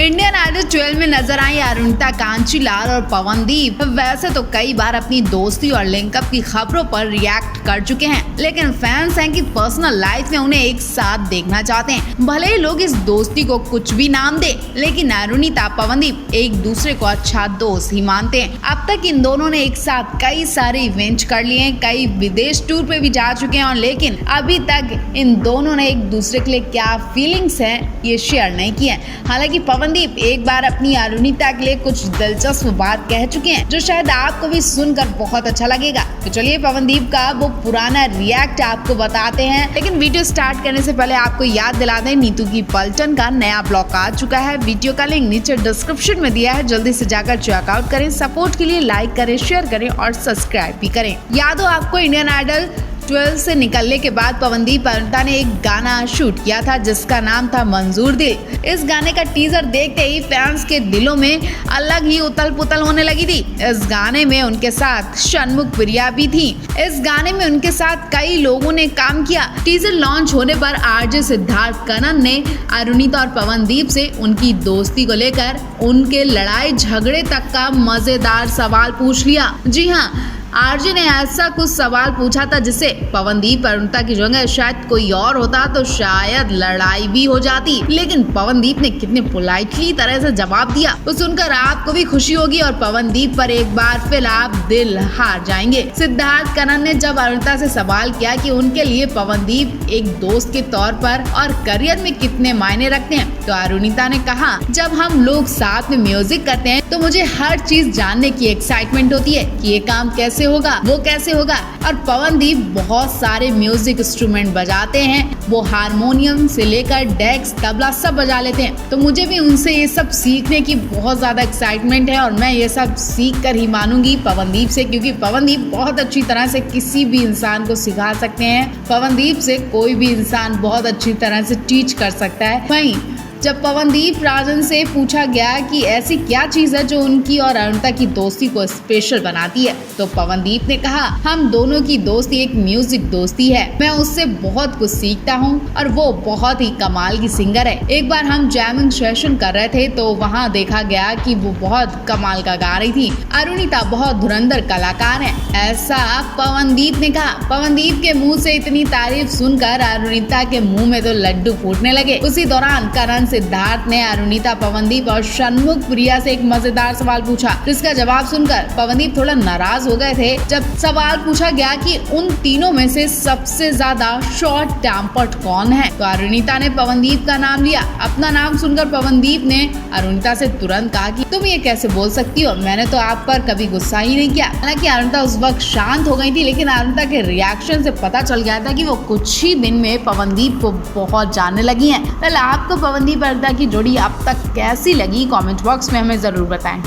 Indian idol 12 में नजर आई अरुणिता कांचीलाल और पवनदीप वैसे तो कई बार अपनी दोस्ती और लिंकअप की खबरों पर रिएक्ट कर चुके हैं, लेकिन फैंस हैं कि पर्सनल लाइफ में उन्हें एक साथ देखना चाहते हैं। भले ही लोग इस दोस्ती को कुछ भी नाम दे, लेकिन अरुणिता पवनदीप एक दूसरे को अच्छा दोस्त ही मानते हैं। अब तक इन दोनों ने एक साथ कई सारे इवेंट कर लिए हैं, कई विदेश टूर पे भी जा चुके हैं, और लेकिन अभी तक इन दोनों ने एक दूसरे के लिए क्या फीलिंग्स हैं ये शेयर नहीं किए। हालांकि पवनदीप एक बार अपनी अरुणिता के लिए कुछ दिलचस्प बात कह चुके हैं, जो शायद आपको भी सुनकर बहुत अच्छा लगेगा। तो चलिए पवनदीप का वो पुराना रिएक्ट आपको बताते हैं, लेकिन वीडियो स्टार्ट करने से पहले आपको याद दिला दें, नीतू की पलटन का नया ब्लॉग आ चुका है। वीडियो का लिंक नीचे डिस्क्रिप्शन में दिया है, जल्दी से जाकर चेकआउट करें। सपोर्ट के लिए लाइक करें, शेयर करें और सब्सक्राइब भी करें। याद हो आपको, इंडियन आइडल 12 से निकलने के बाद पवनदीप अरुणिता ने एक गाना शूट किया था जिसका नाम था मंजूर दिल। इस गाने का टीजर देखते ही फैंस के दिलों में अलग ही उथल पुथल होने लगी थी। इस गाने में उनके साथ षणमुख प्रिया भी थी। इस गाने में उनके साथ कई लोगों ने काम किया। टीजर लॉन्च होने पर आरजे सिद्धार्थ कनन ने अरुणिता और पवनदीप से उनकी दोस्ती को लेकर उनके लड़ाई झगड़े तक का मजेदार सवाल पूछ लिया। जी हाँ, आरजे ने ऐसा कुछ सवाल पूछा था जिससे पवनदीप अरुणिता की जगह शायद कोई और होता तो शायद लड़ाई भी हो जाती, लेकिन पवनदीप ने कितने पोलाइटली तरह से जवाब दिया वो सुनकर आपको भी खुशी होगी और पवनदीप पर एक बार फिर आप दिल हार जाएंगे। सिद्धार्थ कनन ने जब अरुणिता से सवाल किया कि उनके लिए पवनदीप एक दोस्त के तौर पर और करियर में कितने मायने रखते हैं, तो अरुणिता ने कहा, जब हम लोग साथ में म्यूजिक करते हैं तो मुझे हर चीज जानने की एक्साइटमेंट होती है कि ये काम कैसे होगा, वो कैसे होगा। और पवनदीप बहुत सारे म्यूजिक इंस्ट्रूमेंट बजाते हैं, वो हारमोनियम से लेकर डेक्स तबला सब बजा लेते हैं, तो मुझे भी उनसे ये सब सीखने की बहुत ज्यादा एक्साइटमेंट है और मैं ये सब सीख कर ही मानूंगी पवनदीप से, क्योंकि पवनदीप बहुत अच्छी तरह से किसी भी इंसान को सिखा सकते हैं। पवनदीप से कोई भी इंसान बहुत अच्छी तरह से टीच कर सकता है। वहीं जब पवनदीप राजन से पूछा गया कि ऐसी क्या चीज है जो उनकी और अरुणिता की दोस्ती को स्पेशल बनाती है, तो पवनदीप ने कहा, हम दोनों की दोस्ती एक म्यूजिक दोस्ती है। मैं उससे बहुत कुछ सीखता हूँ और वो बहुत ही कमाल की सिंगर है। एक बार हम जैमिंग सेशन कर रहे थे तो वहाँ देखा गया कि वो बहुत कमाल का गा रही थी। अरुणिता बहुत धुरंधर कलाकार है, ऐसा पवनदीप ने कहा। पवनदीप के मुँह से इतनी तारीफ सुनकर अरुणिता के मुँह में तो लड्डू फूटने लगे। उसी दौरान करण सिद्धार्थ ने अरुणिता, पवनदीप और षणमुख प्रिया से एक मजेदार सवाल पूछा, जिसका जवाब सुनकर पवनदीप थोड़ा नाराज हो गए थे। जब सवाल पूछा गया कि उन तीनों में से सबसे ज्यादा शॉर्ट टेम्पर्ड कौन है, तो अरुणिता ने पवनदीप का नाम लिया। अपना नाम सुनकर पवनदीप ने अरुणिता से तुरंत कहा कि तुम ये कैसे बोल सकती हो, मैंने तो आप पर कभी गुस्सा ही नहीं किया। हालांकि अरुणिता उस वक्त शांत हो गई थी, लेकिन अरुणिता के रिएक्शन से पता चल गया था कि वो कुछ ही दिन में पवनदीप को बहुत जानने लगी हैं। कल आपको पवनदीप अरुणिता की जोड़ी अब तक कैसी लगी, कमेंट बॉक्स में हमें जरूर बताएं।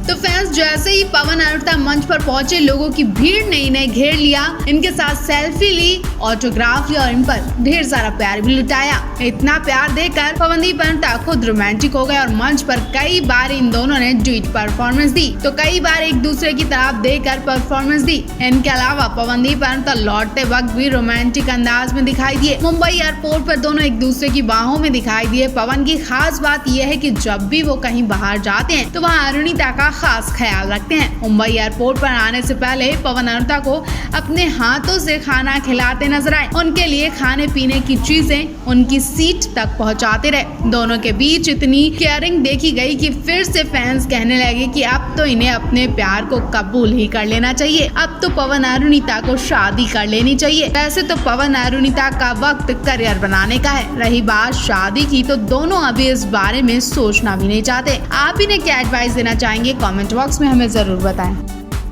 तो फैंस जैसे ही पवन अरुणिता मंच पर पहुंचे, लोगों की भीड़ ने इन्हें घेर लिया, इनके साथ सेल्फी ली, ऑटोग्राफ लिया और इन पर ढेर सारा प्यार भी लुटाया। इतना प्यार देकर पवनदीप अरुणिता खुद रोमांटिक हो गए और मंच पर कई बार इन दोनों ने ड्यूट परफॉर्मेंस दी, तो कई बार एक दूसरे की तरफ देखकर परफॉर्मेंस दी। इनके अलावा पवनदीप अरुणिता लौटते वक्त भी रोमांटिक अंदाज में दिखाई दिए। मुंबई एयरपोर्ट पर दोनों एक दूसरे की बाहों में दिखाई दिए। पवन की खास बात यह है कि जब भी वो कहीं बाहर जाते हैं तो वहाँ अरुणिता का खास ख्याल रखते हैं। मुंबई एयरपोर्ट पर आने से पहले पवन अरुणिता को अपने हाथों से खाना खिलाते नजर आए। उनके लिए खाने पीने की चीजें उनकी सीट तक पहुंचाते रहे। दोनों के बीच इतनी केयरिंग देखी गई कि फिर से फैंस कहने लगे कि अब तो इन्हें अपने प्यार को कबूल ही कर लेना चाहिए। अब तो पवन अरुणिता को शादी कर लेनी चाहिए। वैसे तो पवन अरुणिता का वक्त करियर बनाने का है, रही बात शादी की तो दोनों अभी इस बारे में सोचना भी नहीं चाहते। आप इन्हें क्या एडवाइस देना चाहेंगे, कमेंट बॉक्स में हमें जरूर बताएं।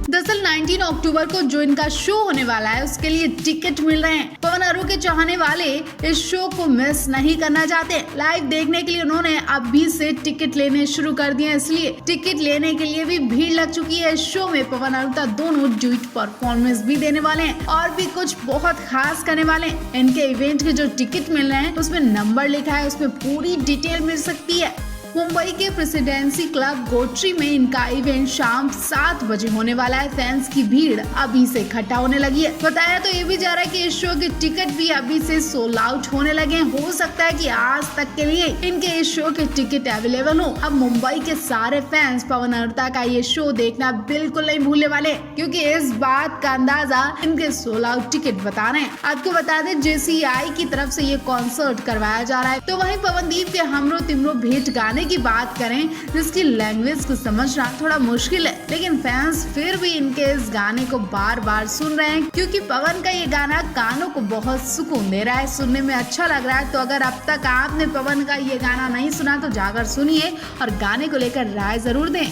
दरअसल 19 अक्टूबर को जो इनका शो होने वाला है उसके लिए टिकट मिल रहे हैं। पवन अरु के चाहने वाले इस शो को मिस नहीं करना चाहते। लाइव देखने के लिए उन्होंने अभी से टिकट लेने शुरू कर दिए, इसलिए टिकट लेने के लिए भी भीड़ लग चुकी है। इस शो में पवन अरुणिता दोनों ड्यूट परफॉर्मेंस भी देने वाले हैं और भी कुछ बहुत खास करने वाले हैं। इनके इवेंट के जो टिकट मिल रहे हैं उसमें नंबर लिखा है, उसमें पूरी डिटेल मिल सकती है। मुंबई के प्रेसिडेंसी क्लब गोट्री में इनका इवेंट शाम 7 बजे होने वाला है। फैंस की भीड़ अभी से इकट्ठा होने लगी है। बताया तो ये भी जा रहा है कि इस शो के टिकट भी अभी से सोल्ड आउट होने लगे हैं। हो सकता है कि आज तक के लिए इनके इस शो के टिकट अवेलेबल हो। अब मुंबई के सारे फैंस पवन अर्ता का ये शो देखना बिल्कुल नहीं भूलने वाले, क्योंकि इस बात का अंदाजा इनके सोल्ड आउट टिकट बता रहे हैं। आपको बता दें, JCI की तरफ से ये कॉन्सर्ट करवाया जा रहा है। तो वहीं पवनदीप के हमरो तिमरो भेंट गाने की बात करें, जिसकी लैंग्वेज को समझना थोड़ा मुश्किल है, लेकिन फैंस फिर भी इनके इस गाने को बार बार सुन रहे हैं, क्योंकि पवन का ये गाना कानों को बहुत सुकून दे रहा है, सुनने में अच्छा लग रहा है। तो अगर अब तक आपने पवन का ये गाना नहीं सुना तो जाकर सुनिए और गाने को लेकर राय जरूर दें।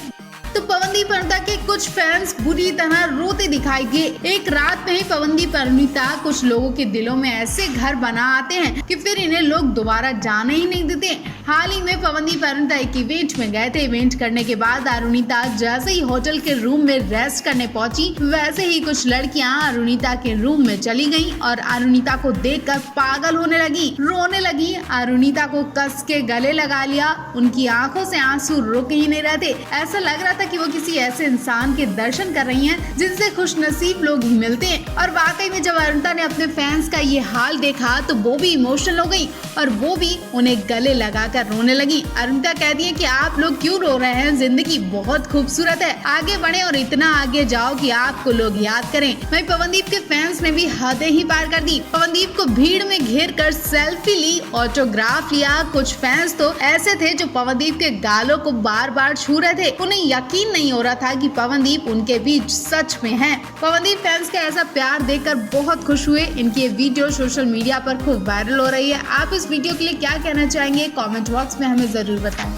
तो पवनदीप अर्ता के कुछ फैंस बुरी तरह रोते दिखाई दिए। एक रात में ही पवनदीप अर्ता कुछ लोगों के दिलों में ऐसे घर बना आते हैं कि फिर इन्हें लोग दोबारा जाने ही नहीं देते। हाल ही में पवनदीप अर्ता एक इवेंट में गए थे। इवेंट करने के बाद अरुणिता जैसे ही होटल के रूम में रेस्ट करने पहुंची, वैसे ही कुछ लड़कियां अरुणिता के रूम में चली गईं और अरुणिता को देखकर पागल होने लगी, रोने लगी। अरुणिता को कस के गले लगा लिया। उनकी आंखों से आंसू रुक ही नहीं रहे थे। ऐसा लग रहा था कि वो किसी ऐसे इंसान के दर्शन कर रही हैं जिनसे खुशनसीब लोग ही मिलते हैं। और वाकई में जब अरुणिता ने अपने फैंस का ये हाल देखा तो वो भी इमोशनल हो गई और वो भी उन्हें गले लगाकर रोने लगी। अरुणिता कहती है कि आप लोग क्यों रो रहे हैं, जिंदगी बहुत खूबसूरत है, आगे बढ़े और इतना आगे जाओ कि आपको लोग याद करें। वहीं पवनदीप के फैंस ने भी हदें ही पार कर दी। पवनदीप को भीड़ में घेर कर सेल्फी ली, ऑटोग्राफ लिया। कुछ फैंस तो ऐसे थे जो पवनदीप के गालों को बार बार छू रहे थे। उन्हें यकीन नहीं हो रहा था कि पवनदीप उनके बीच सच में हैं। पवनदीप फैंस का ऐसा प्यार देखकर बहुत खुश हुए। इनकी ये वीडियो सोशल मीडिया पर खूब वायरल हो रही है। आप इस वीडियो के लिए क्या कहना चाहेंगे, कमेंट बॉक्स में हमें जरूर बताएं।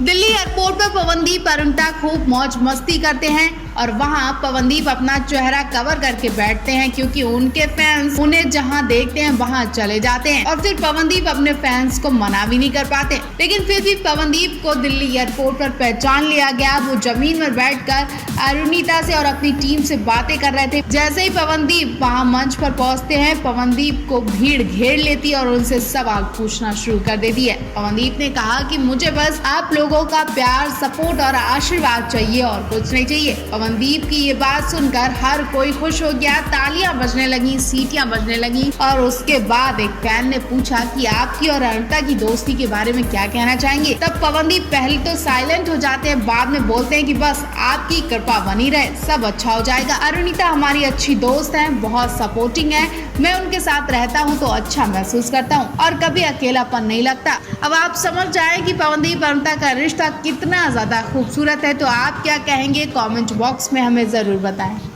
दिल्ली एयरपोर्ट पर पवनदीप अर्ता खूब मौज मस्ती करते हैं और वहां पवनदीप अपना चेहरा कवर करके बैठते हैं, क्योंकि उनके फैंस उन्हें जहां देखते हैं वहां चले जाते हैं और फिर पवनदीप अपने फैंस को मना भी नहीं कर पाते। लेकिन फिर भी पवनदीप को दिल्ली एयरपोर्ट पर पहचान लिया गया। वो जमीन पर बैठकर अरुणिता से और अपनी टीम से बातें कर रहे थे। जैसे ही पवनदीप वहां मंच पर पहुंचते हैं, पवनदीप को भीड़ घेर लेती है और उनसे सवाल पूछना शुरू कर देती है। पवनदीप ने कहा कि मुझे बस आप लोगों का प्यार, सपोर्ट और आशीर्वाद चाहिए और कुछ नहीं चाहिए। पवनदीप की ये बात सुनकर हर कोई खुश हो गया, तालियां बजने लगी, सीटियां बजने लगी। और उसके बाद एक फैन ने पूछा कि आपकी और अर्ता की दोस्ती के बारे में क्या कहना चाहेंगे। तब पवनदीप पहले तो साइलेंट हो जाते हैं, बाद में बोलते हैं कि बस आपकी कृपा बनी रहे, सब अच्छा हो जाएगा। अरुणिता हमारी अच्छी दोस्त है, बहुत सपोर्टिंग है, मैं उनके साथ रहता हूँ तो अच्छा महसूस करता हूँ और कभी अकेलापन नहीं लगता। अब आप समझ जाए कि पवनदीप अर्ता का रिश्ता कितना ज्यादा खूबसूरत है। तो आप क्या कहेंगे, कमेंट बॉक्स में हमें जरूर बताएं।